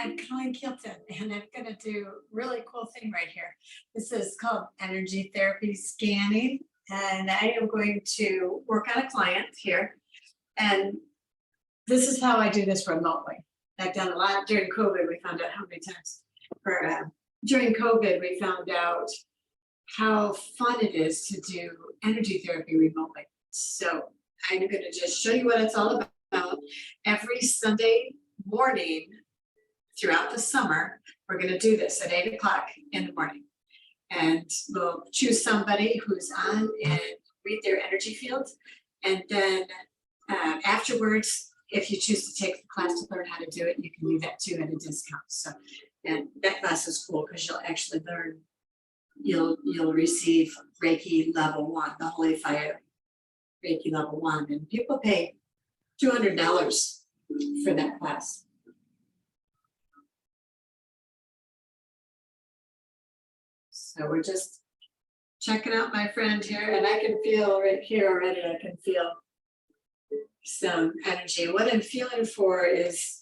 I'm Colleen Kielton, and I'm going to do a really cool thing right here. This is called energy therapy scanning, and I am going to work on a client here. And this is how I do this remotely. I've done a lot during COVID. We found out how many times during COVID, we found out how fun it is to do energy therapy remotely. So I'm going to just show you what it's all about. Every Sunday morning throughout the summer, we're going to do this at 8 o'clock in the morning. And we'll choose somebody who's on and read their energy field. And then afterwards, if you choose to take the class to learn how to do it, you can do that too at a discount. So, and that class is cool because you'll actually learn, you'll receive Reiki level 1, the Holy Fire Reiki level 1. And people pay $200 for that class. So we're just checking out my friend here, and I can feel right here already, I can feel some energy. What I'm feeling for is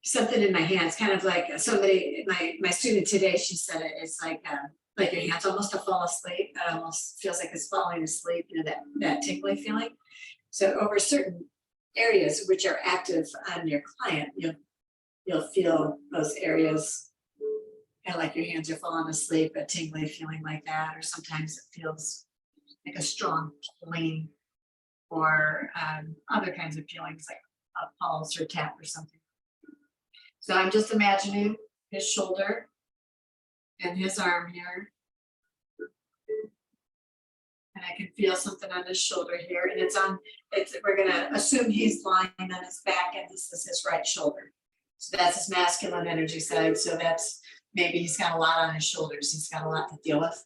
something in my hands, kind of like somebody, my student today, she said it's like your hands almost to fall asleep. It almost feels like it's falling asleep, you know, that tingly feeling. So over certain areas which are active on your client, you'll feel those areas kind of like your hands are falling asleep, a tingly feeling like that, or sometimes it feels like a strong pulling, or other kinds of feelings like a pulse or tap or something. So I'm just imagining his shoulder and his arm here. And I can feel something on his shoulder here, and we're gonna assume he's lying on his back and this is his right shoulder. So that's his masculine energy side. So that's, maybe he's got a lot on his shoulders. He's got a lot to deal with.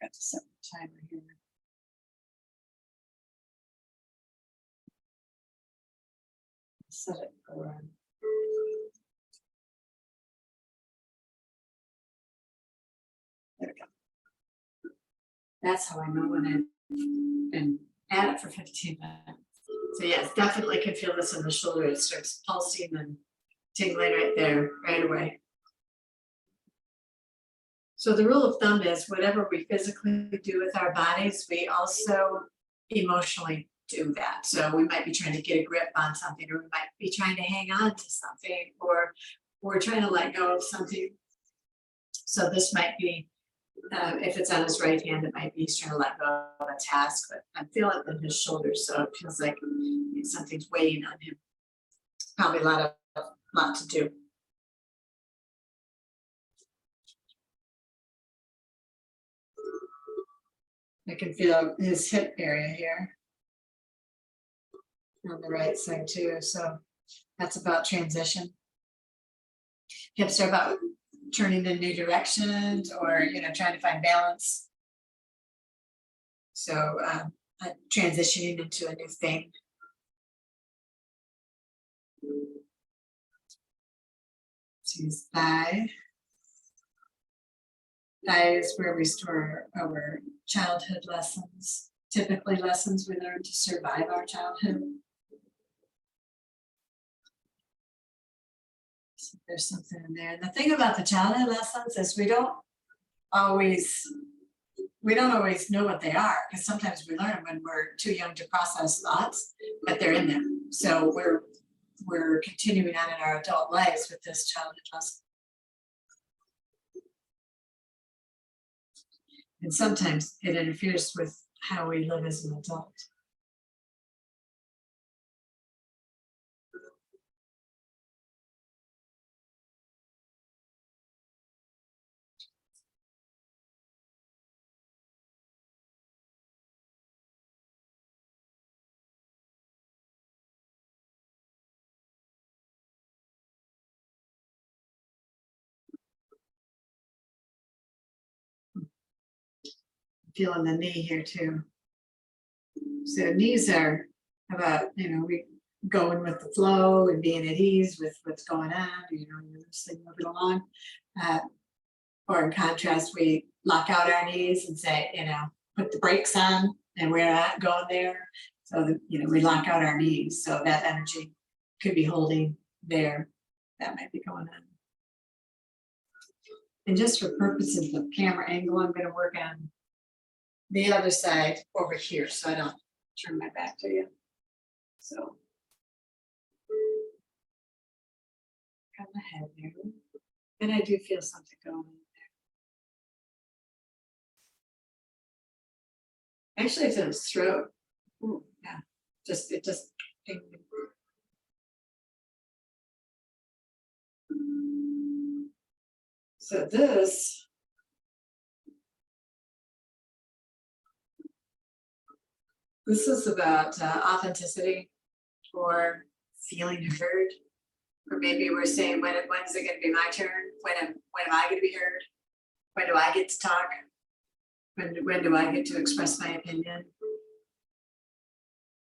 Got to set the timer here. Set it for there we go. That's how I know when I've been at it for 15 minutes. So yes, definitely can feel this in the shoulder. It starts pulsing and tingling right there, right away. So the rule of thumb is whatever we physically do with our bodies, we also emotionally do that. So we might be trying to get a grip on something, or we might be trying to hang on to something, or we're trying to let go of something. So this might be, if it's on his right hand, it might be he's trying to let go of a task, but I'm feeling it in his shoulders, so it feels like something's weighing on him. Probably a lot to do. I can feel his hip area here on the right side too. So that's about transition. Hips are about turning in new directions, or trying to find balance. So transitioning into a new thing. So his thigh. Thigh is where we store our childhood lessons, typically lessons we learned to survive our childhood. So there's something in there. And the thing about the childhood lessons is we don't always know what they are, because sometimes we learn them when we're too young to process thoughts, but they're in there. So we're continuing on in our adult lives with this childhood lesson. And sometimes it interferes with how we live as an adult. Feeling the knee here too. So knees are about, we going with the flow and being at ease with what's going on, you're just moving along. Or in contrast, we lock out our knees and say, put the brakes on and we're not going there. So that, we lock out our knees. So that energy could be holding there. That might be going on. And just for purposes of camera angle, I'm going to work on the other side over here so I don't turn my back to you. So got my head there. And I do feel something going on there. Actually, it's in his throat. Ooh, yeah. It just pinged me. So this is about authenticity or feeling heard. Or maybe we're saying, when is it going to be my turn? When am I going to be heard? When do I get to talk? When do I get to express my opinion?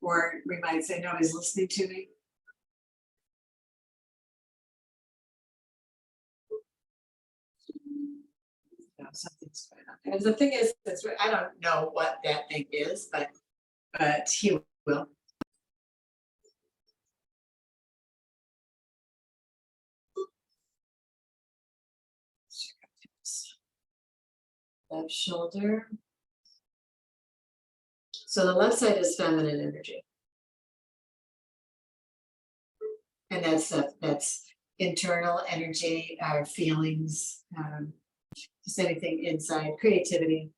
Or we might say, nobody's listening to me. Something's going on. And the thing is, I don't know what that thing is, but he will. Left shoulder. So the left side is feminine energy. And that's internal energy, our feelings, just anything inside, creativity.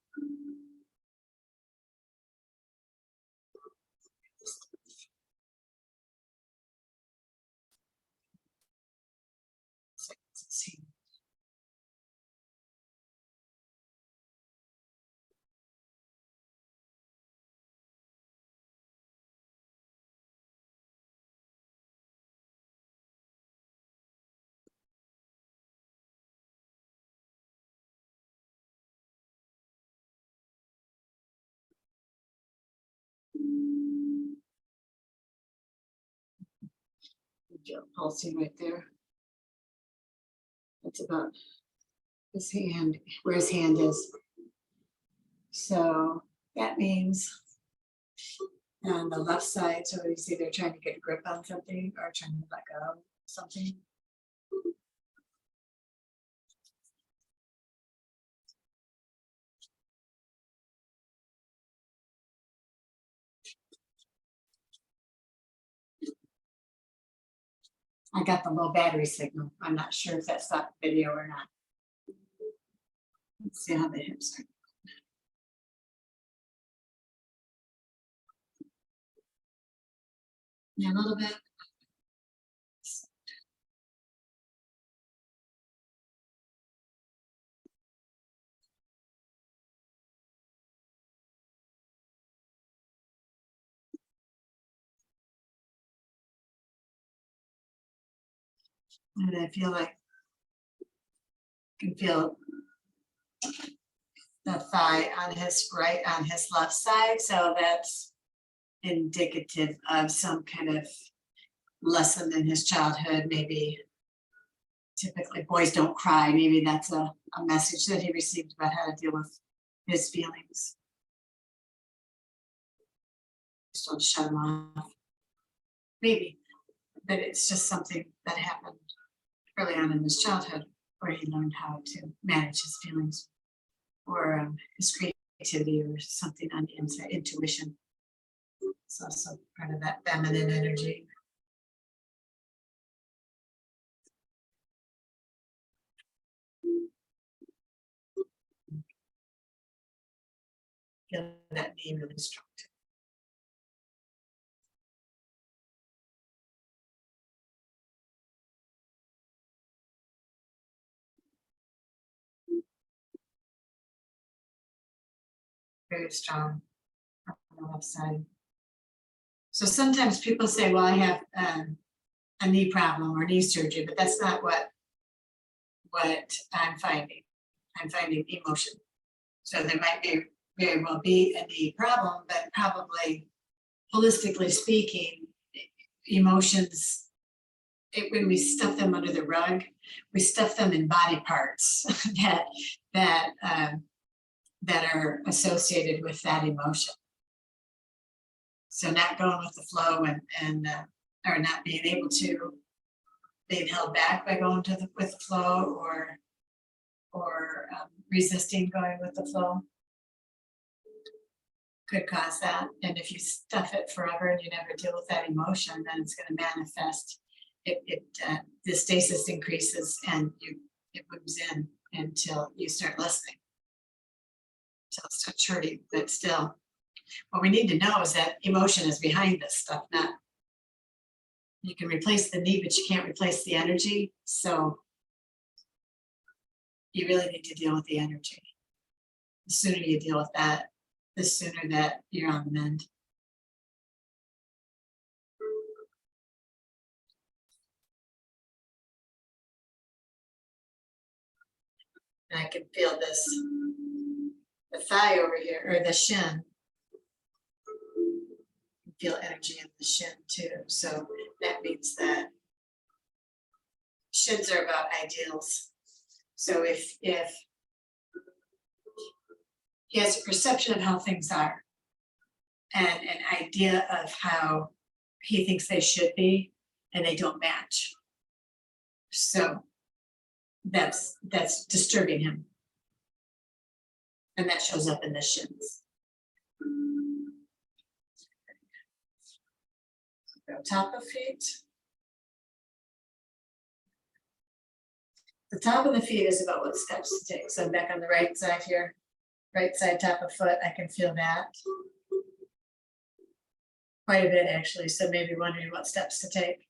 Pulsing right there. That's about his hand, where his hand is. So that means on the left side, so you see they're trying to get a grip on something or trying to let go of something. I got the low battery signal. I'm not sure if that's not video or not. Let's see how the hips are. Yeah, a little bit. And I feel like I can feel the thigh on his left side. So that's indicative of some kind of lesson in his childhood. Maybe typically boys don't cry. Maybe that's a message that he received about how to deal with his feelings. Just don't shut him off. Maybe, but it's just something that happened early on in his childhood where he learned how to manage his feelings or his creativity or something on the inside, intuition. It's also part of that feminine energy. Feel that knee really strong too. Very strong on the left side. So sometimes people say, well, I have a knee problem or knee surgery, but that's not what I'm finding. I'm finding emotion. So there might very well be a knee problem, but probably holistically speaking, emotions, when we stuff them under the rug, we stuff them in body parts that that are associated with that emotion. So not going with the flow and or not being able to, being held back by going with the flow, or resisting going with the flow could cause that. And if you stuff it forever and you never deal with that emotion, then it's going to manifest. The stasis increases and it moves in until you start listening. So it starts hurting, but still, what we need to know is that emotion is behind this stuff. Not, you can replace the need, but you can't replace the energy. So you really need to deal with the energy. The sooner you deal with that, the sooner that you're on the mend. And I can feel this, the thigh over here, or the shin. Feel energy in the shin too. So that means that shins are about ideals. So if he has a perception of how things are and an idea of how he thinks they should be, and they don't match. So that's disturbing him. And that shows up in the shins. Go top of feet. The top of the feet is about what steps to take. So I'm back on the right side here. Right side top of foot, I can feel that. Quite a bit actually, so maybe wondering what steps to take.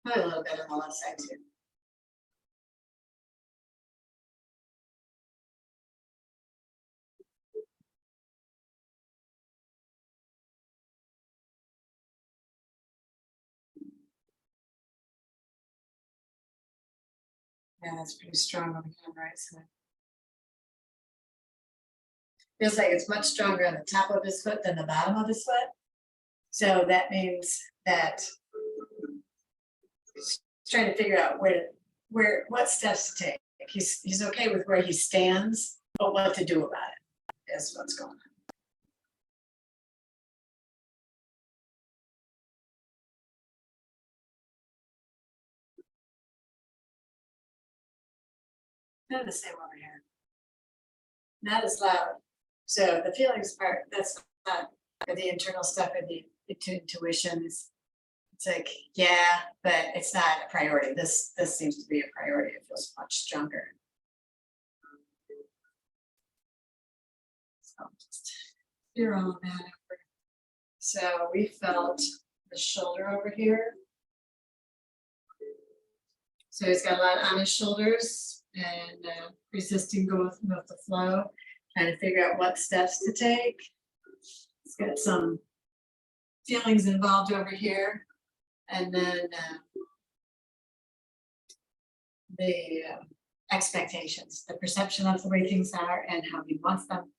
Probably a little bit on the left side too. Yeah, that's pretty strong over here on the right side. Feels like it's much stronger on the top of his foot than the bottom of his foot. So that means that he's trying to figure out what steps to take. He's okay with where he stands, but what to do about it is what's going on. Kind of the same over here. Not as loud. So the feelings part, that's not the internal stuff of the intuition. It's like, yeah, but it's not a priority. This seems to be a priority. It feels much stronger. So just feel all of that over. So we felt the shoulder over here. So he's got a lot on his shoulders and resisting going with the flow, trying to figure out what steps to take. He's got some feelings involved over here. And then the expectations, the perception of the way things are and how he wants them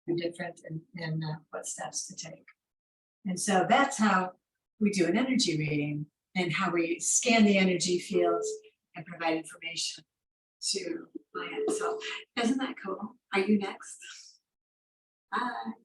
are different, and what steps to take. And so that's how we do an energy reading and how we scan the energy fields and provide information to clients. So isn't that cool? Are you next? Bye.